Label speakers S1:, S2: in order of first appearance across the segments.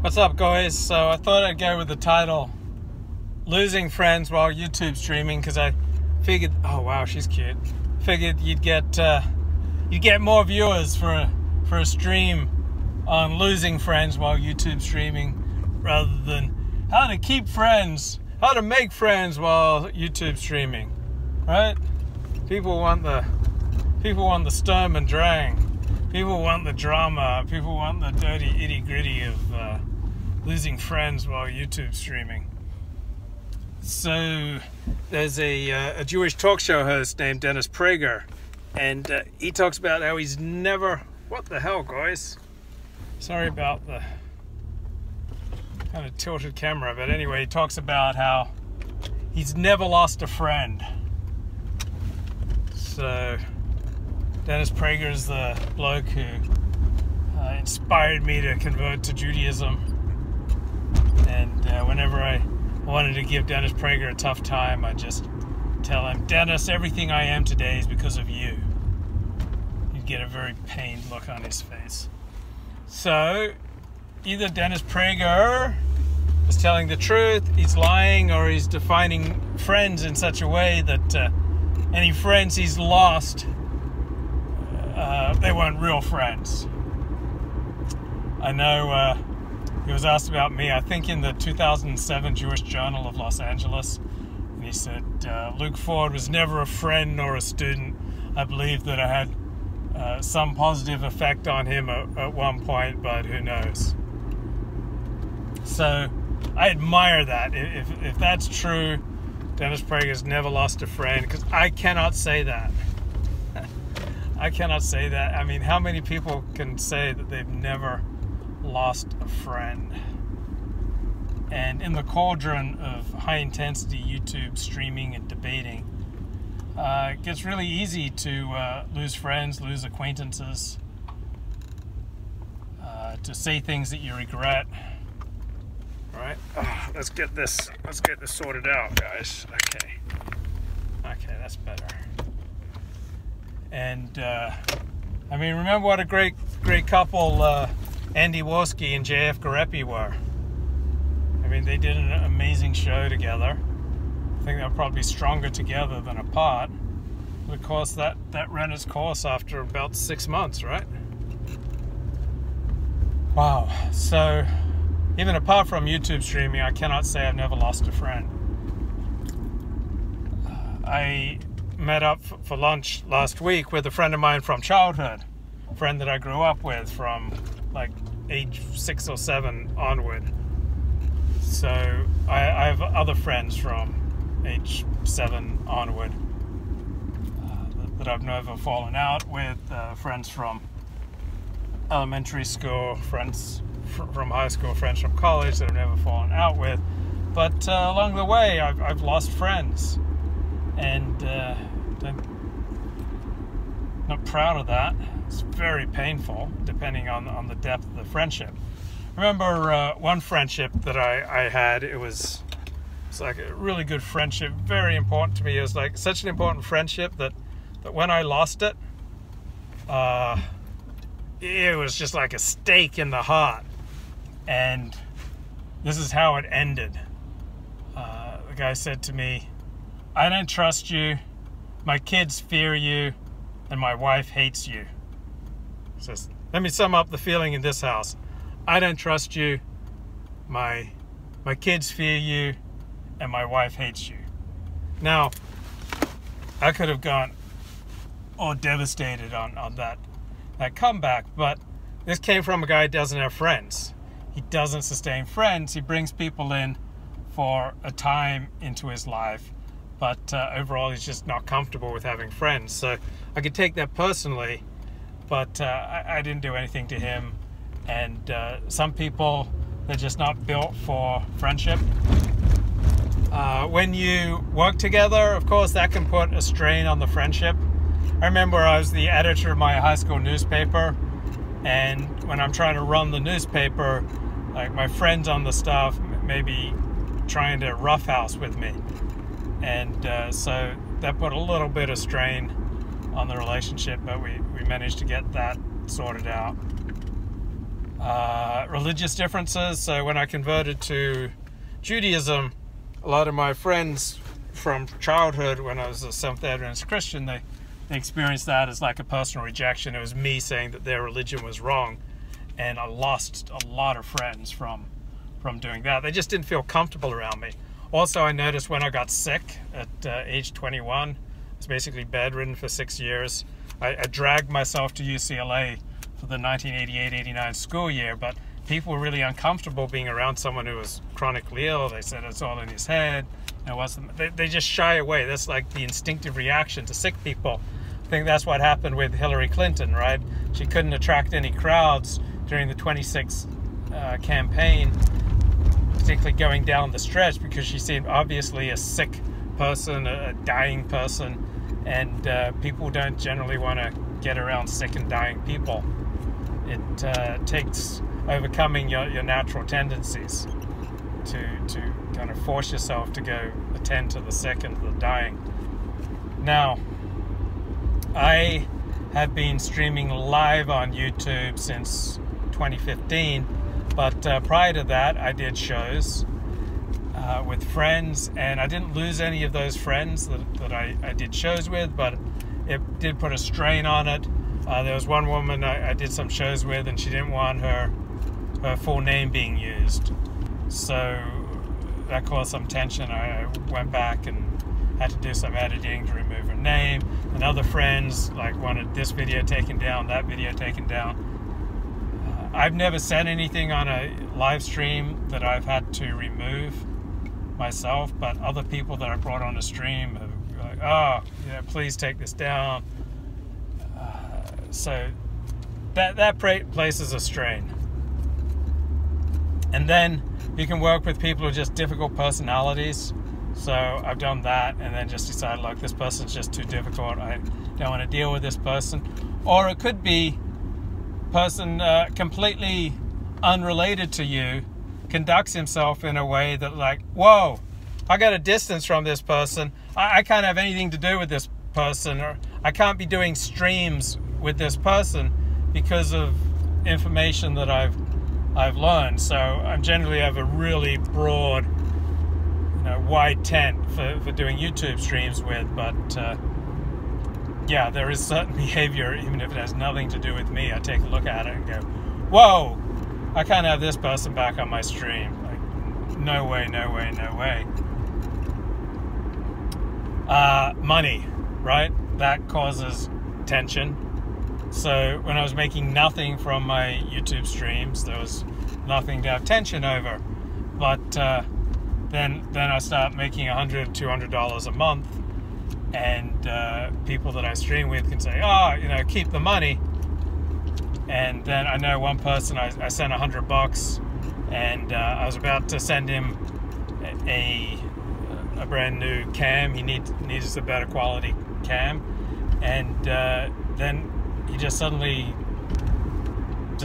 S1: What's up, guys? So I thought I'd go with the title Losing Friends While YouTube Streaming, because I figured, oh wow, she's cute. Figured you'd get more viewers for a stream on losing friends while YouTube streaming, rather than how to keep friends, how to make friends while YouTube streaming, right? People want the Sturm and Drang. People want the drama. People want the dirty itty-gritty of losing friends while YouTube streaming. So there's a Jewish talk show host named Dennis Prager, and he talks about how he's never... What the hell, guys? Sorry about the kind of tilted camera, but anyway, he talks about how he's never lost a friend. So Dennis Prager is the bloke who inspired me to convert to Judaism. And whenever I wanted to give Dennis Prager a tough time, I just tell him, Dennis, everything I am today is because of you. He'd get a very pained look on his face. So either Dennis Prager is telling the truth, he's lying, or he's defining friends in such a way that any friends he's lost, they weren't real friends. I know he was asked about me, I think in the 2007 Jewish Journal of Los Angeles, and he said, Luke Ford was never a friend nor a student. I believe that I had some positive effect on him at one point, but who knows. So I admire that. If that's true, Dennis Prager's never lost a friend, because I cannot say that. I cannot say that. I mean, how many people can say that they've never lost a friend? And in the cauldron of high-intensity YouTube streaming and debating, it gets really easy to lose friends, lose acquaintances, to say things that you regret. All right, let's get this sorted out, guys. Okay, that's better. And I mean, remember what a great couple Andy Worski and JF Garepi were. I mean, they did an amazing show together. I think they'll probably be stronger together than apart. But of course, that ran its course after about 6 months, right? Wow. So even apart from YouTube streaming, I cannot say I've never lost a friend. I met up for lunch last week with a friend of mine from childhood, a friend that I grew up with from like age 6 or 7 onward. So I have other friends from age 7 onward that I've never fallen out with, friends from elementary school, friends from high school, friends from college that I've never fallen out with. But along the way, I've lost friends, and I'm not proud of that. It's very painful, depending on the depth of the friendship. I remember one friendship that I had. It's like a really good friendship, very important to me. It was like such an important friendship that when I lost it, it was just like a stake in the heart. And this is how it ended. The guy said to me, I don't trust you, my kids fear you, and my wife hates you. So let me sum up the feeling in this house. I don't trust you, my kids fear you, and my wife hates you. Now, I could have gone all devastated on that comeback, but this came from a guy who doesn't have friends. He doesn't sustain friends. He brings people in for a time into his life, but overall he's just not comfortable with having friends. So I could take that personally, but I didn't do anything to him. And some people, they're just not built for friendship. When you work together, of course, that can put a strain on the friendship. I remember I was the editor of my high school newspaper, and when I'm trying to run the newspaper, like my friends on the staff may be trying to roughhouse with me. And so that put a little bit of strain on the relationship, but we managed to get that sorted out. religious differences. So when I converted to Judaism, a lot of my friends from childhood, when I was a Seventh Adventist Christian, they experienced that as like a personal rejection. It was me saying that their religion was wrong, and I lost a lot of friends from doing that. They just didn't feel comfortable around me. Also, I noticed when I got sick at age 21, I was basically bedridden for 6 years. I dragged myself to UCLA for the 1988-89 school year, but people were really uncomfortable being around someone who was chronically ill. They said it's all in his head. It wasn't. They just shy away. That's like the instinctive reaction to sick people. I think that's what happened with Hillary Clinton, right? She couldn't attract any crowds during the 26 campaign, particularly going down the stretch, because she seemed obviously a sick person, a dying person, and people don't generally want to get around sick and dying people. It takes overcoming your natural tendencies to kind of force yourself to go attend to the sick and the dying. Now, I have been streaming live on YouTube since 2015, but prior to that I did shows with friends, and I didn't lose any of those friends that I did shows with, but it did put a strain on it. There was one woman I did some shows with, and she didn't want her full name being used, so that caused some tension. I went back and had to do some editing to remove her name, and other friends like wanted this video taken down, that video taken down. I've never said anything on a live stream that I've had to remove myself, but other people that I brought on the stream have been like, oh, yeah, please take this down. So that places a strain. And then you can work with people who are just difficult personalities. So I've done that, and then just decided, look, this person's just too difficult. I don't want to deal with this person. Or it could be a person completely unrelated to you conducts himself in a way that, like, whoa, I got a distance from this person. I can't have anything to do with this person, or I can't be doing streams with this person because of information that I've learned. So I generally have a really broad, wide tent for doing YouTube streams with, but yeah, there is certain behavior, even if it has nothing to do with me. I take a look at it and go, whoa, I can't have this person back on my stream. Like, no way, no way, no way. Money, right? That causes tension. So when I was making nothing from my YouTube streams, there was nothing to have tension over. But then I start making $100, $200 a month, and people that I stream with can say, oh, keep the money. And then I know one person, I sent $100, and I was about to send him a brand new cam. He needs a better quality cam, and then he just suddenly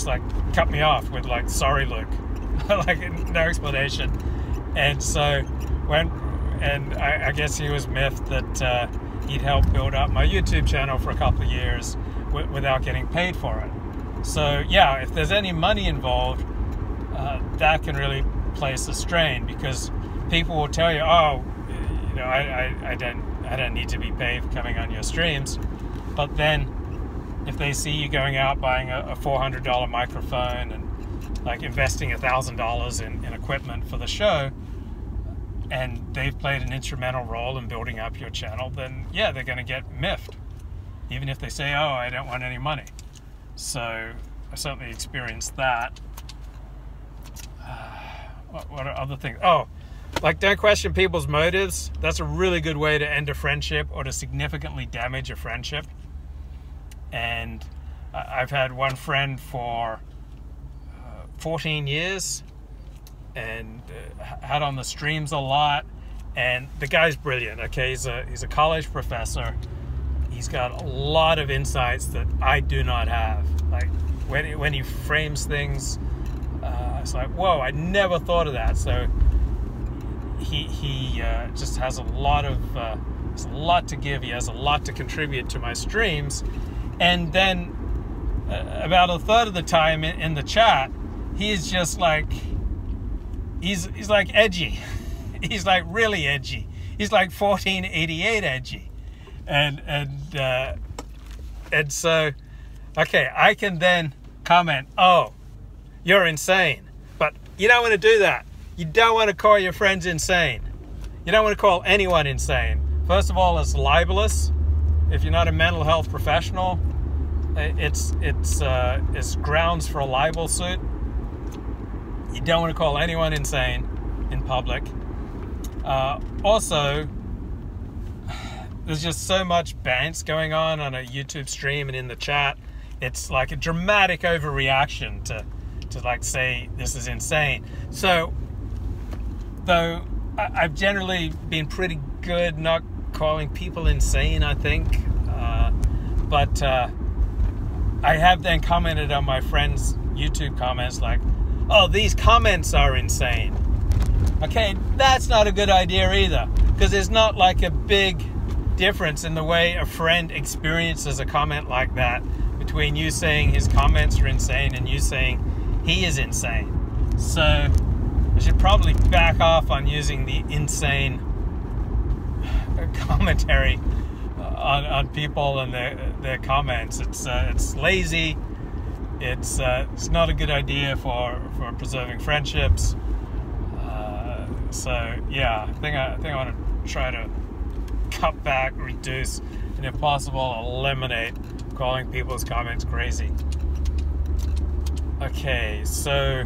S1: like cut me off with like, sorry look, like no explanation. And so I guess he was miffed that he'd helped build up my YouTube channel for a couple of years without getting paid for it. So yeah, if there's any money involved, that can really place a strain, because people will tell you, oh, I don't need to be paid for coming on your streams. But then if they see you going out buying a $400 microphone and like investing $1,000 in equipment for the show, and they've played an instrumental role in building up your channel, then yeah, they're going to get miffed, even if they say, oh, I don't want any money. So I certainly experienced that. What are other things? Oh, like, don't question people's motives. That's a really good way to end a friendship or to significantly damage a friendship. And I've had one friend for 14 years and had on the streams a lot. And the guy's brilliant, okay? He's a college professor. He's got a lot of insights that I do not have. Like, when he frames things, it's like, whoa, I never thought of that. So he just has a lot to give. He has a lot to contribute to my streams. And then about a third of the time in the chat, he's just like, he's like edgy. He's like really edgy. He's like 1488 edgy. And so, okay, I can then comment, oh, you're insane. But you don't want to do that. You don't want to call your friends insane. You don't want to call anyone insane. First of all, it's libelous. If you're not a mental health professional, it's grounds for a libel suit. You don't want to call anyone insane in public. Also, there's just so much bants going on a YouTube stream and in the chat. It's like a dramatic overreaction to like say this is insane. So, though I've generally been pretty good not calling people insane, I think, but I have then commented on my friends' YouTube comments like, oh, these comments are insane. Okay, that's not a good idea either, because there's not like a big difference in the way a friend experiences a comment like that between you saying his comments are insane and you saying he is insane. So I should probably back off on using the insane commentary on people and their comments. It's lazy. It's not a good idea for preserving friendships. So yeah, I think I want to try to cut back, reduce, and if possible, eliminate calling people's comments crazy. Okay, so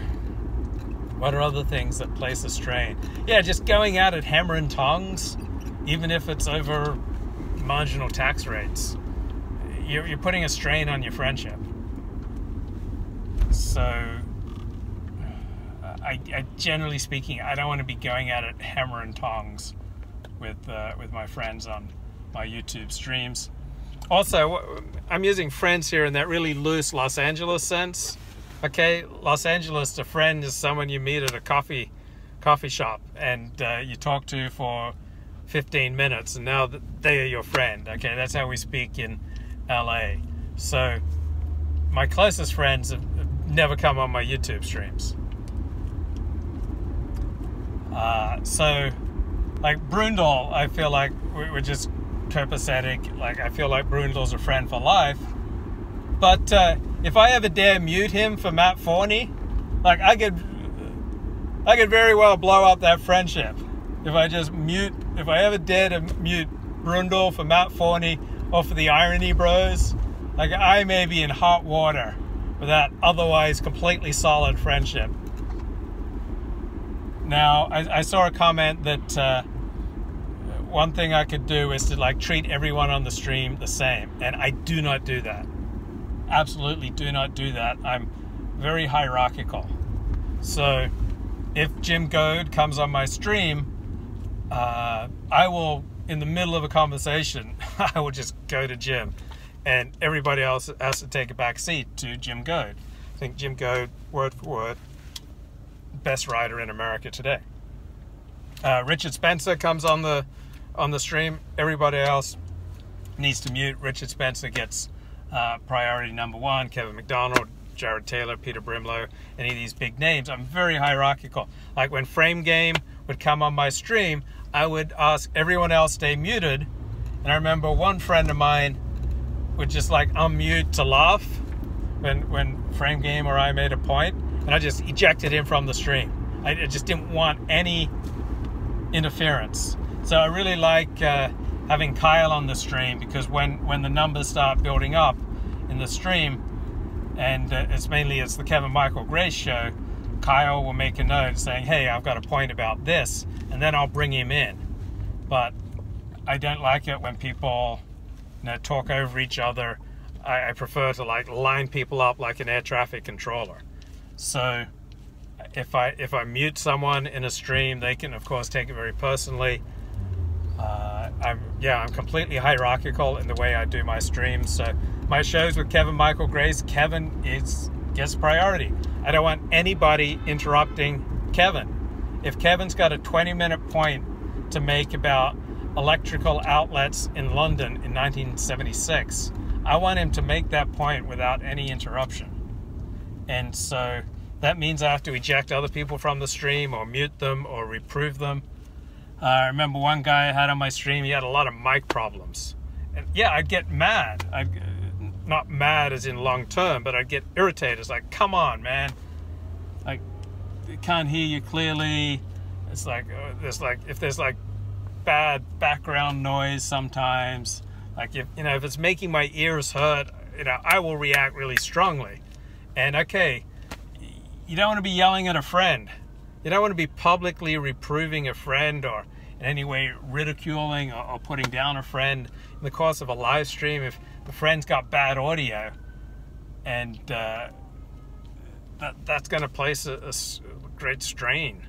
S1: what are other things that place a strain? Yeah, just going at it hammer and tongs, even if it's over marginal tax rates. You're putting a strain on your friendship. So, I generally speaking, I don't want to be going at it hammer and tongs with my friends on my YouTube streams. Also, I'm using friends here in that really loose Los Angeles sense. Okay, Los Angeles, a friend is someone you meet at a coffee shop and you talk to for 15 minutes, and now they are your friend. Okay, that's how we speak in LA. So my closest friends have never come on my YouTube streams. So like Brundle, I feel like we're just copacetic. Like I feel like Brundle's a friend for life. But if I ever dare mute him for Matt Forney, like I could very well blow up that friendship. If I ever dare to mute Brundle for Matt Forney or for the Irony Bros, like I may be in hot water with that otherwise completely solid friendship. Now, I saw a comment that one thing I could do is to like treat everyone on the stream the same, and I do not do that. Absolutely do not do that. I'm very hierarchical. So if Jim Goad comes on my stream, I will, in the middle of a conversation, I will just go to Jim, and everybody else has to take a back seat to Jim Goad. I think Jim Goad, word for word, best writer in America today. Richard Spencer comes on the stream. Everybody else needs to mute. Richard Spencer gets priority number one. Kevin McDonald, Jared Taylor, Peter Brimlow, any of these big names. I'm very hierarchical. Like when Frame Game would come on my stream, I would ask everyone else stay muted. And I remember one friend of mine would just like unmute to laugh when Frame Game or I made a point, and I just ejected him from the stream. I just didn't want any interference. So I really like having Kyle on the stream, because when the numbers start building up in the stream, and it's the Kevin Michael Grace show, Kyle will make a note saying, hey, I've got a point about this, and then I'll bring him in. But I don't like it when people talk over each other. I prefer to like line people up like an air traffic controller. So if I mute someone in a stream, they can of course take it very personally. I'm completely hierarchical in the way I do my streams. So my shows with Kevin Michael Grace, Kevin gets priority. I don't want anybody interrupting Kevin. If Kevin's got a 20-minute point to make about electrical outlets in London in 1976, I want him to make that point without any interruption. And so that means I have to eject other people from the stream or mute them or reprove them. I remember one guy I had on my stream, he had a lot of mic problems. And yeah, I'd get mad. Not mad as in long term, but I'd get irritated. It's like, come on, man. I can't hear you clearly. It's like, if there's like bad background noise sometimes, like if it's making my ears hurt, I will react really strongly. And okay, you don't want to be yelling at a friend. You don't want to be publicly reproving a friend or in any way ridiculing or putting down a friend in the course of a live stream if the friend's got bad audio, and that's going to place a great strain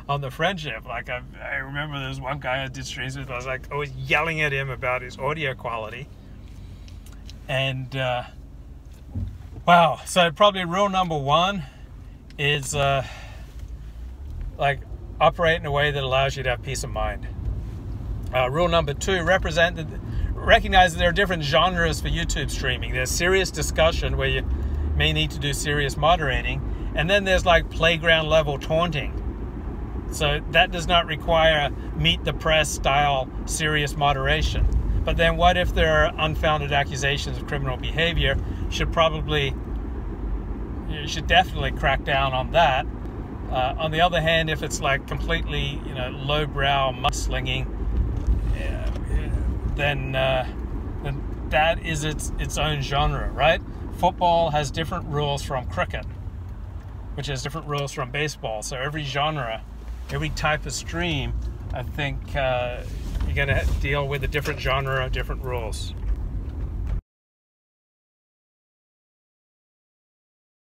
S1: on the friendship. Like I remember there was one guy I did streams with, I was like always yelling at him about his audio quality. And wow, so probably rule number one is like operate in a way that allows you to have peace of mind. Rule number two, recognize that there are different genres for YouTube streaming. There's serious discussion where you may need to do serious moderating, and then there's like playground level taunting. So that does not require meet the press style serious moderation. But then what if there are unfounded accusations of criminal behavior? You should definitely crack down on that. On the other hand, if it's like completely, lowbrow mudslinging, then that is its own genre, right? Football has different rules from cricket, which has different rules from baseball. So every genre, every type of stream, I think you're going to deal with a different genre, different rules.